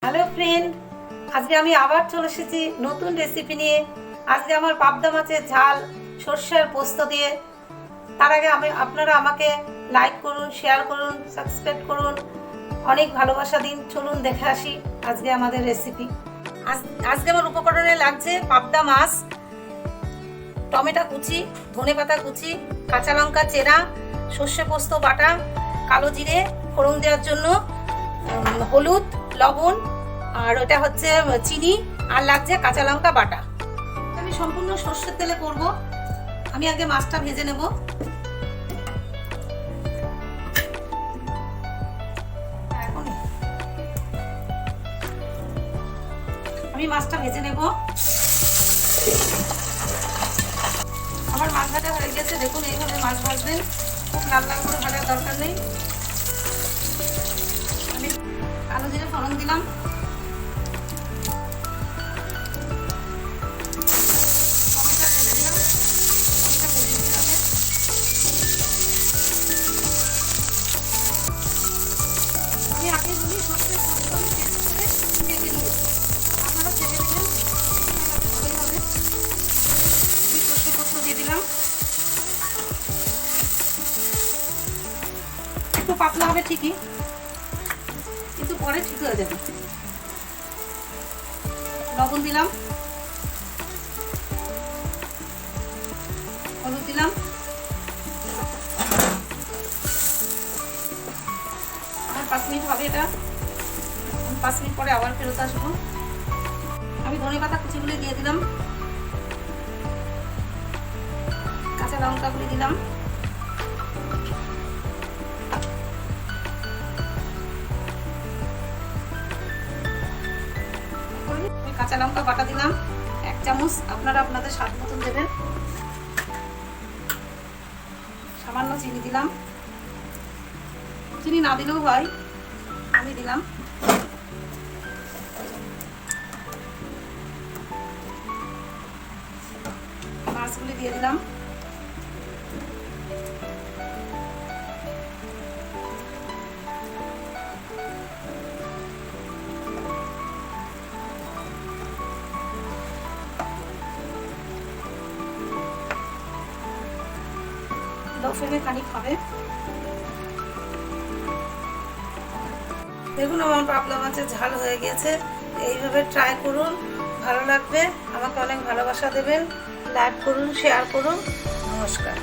Hello friend, আজকে আমি আবার চলে এসেছি নতুন রেসিপি নিয়ে। আজকে আমার পাবদা মাছের ঝাল সর্ষের পোস্ত দিয়ে। তার আগে আপনারা আমাকে লাইক করুন, শেয়ার করুন, সাবস্ক্রাইব করুন, অনেক ভালোবাসা দিন। চলুন দেখে আসি আজকে আমাদের রেসিপি। আজকে আমার উপকরণে লাগছে পাবদা মাছ, টমেটো কুচি, ধনেপাতা কুচি, কাঁচা লঙ্কা চেরা, সর্ষে পোস্ত বাটা, কালো জিরে ফোড়ন দেওয়ার জন্য, হলুদ, লবণ, আর ওটা হচ্ছে চিনি, আর লাগছে কাঁচা লঙ্কা বাটা। আমি সম্পূর্ণ সর্ষের তেলে করব। আমি আগে মাছটা ভেজে নেব। আমি মাছটা ভেজে নেব। আমার মাছ ভাজা হয়ে গেছে। দেখুন, এইভাবে মাছ ভাজবেন, খুব লাল লাল করে ভাজার দরকার নেই। আমি কালো জিরে ফোড়ন দিলাম, আপনি বলি সর্ষে পোস্ত আমি পেস্ট করে রেখে দিয়েছি, আপনারা ছেড়ে দেবেন। ভালোভাবে সর্ষে পোস্ত দিয়ে দিলাম। একটু পাতলা হবে ঠিকই, কিন্তু পরে ঠিক হয়ে যাবে। লবণ দিলাম, হলুদ দিলাম, আর 5 মিনিট হবে এটা। 5 মিনিট পরে আবার ফেরত আসবো। আমি ধনেপাতা কুচিগুলি দিয়ে দিলাম, কাঁচা লঙ্কাগুলি দিলাম, কাঁচা লঙ্কা বাটা দিলাম 1 চামচ। আপনারা আপনাদের স্বাদ মতন দেবেন। সামান্য চিনি দিলাম, চিনি না দিলেও হয়, আমি দিলাম। মাছগুলি দিয়ে দিলাম। লো ফ্লেমে খানিক হবে। দেখুন, আমার পাবদা মাছের ঝাল হয়ে গেছে। এইভাবে ট্রাই করুন, ভালো লাগবে। আমাকে অনেক ভালোবাসা দেবেন। লাইক করুন, শেয়ার করুন। নমস্কার।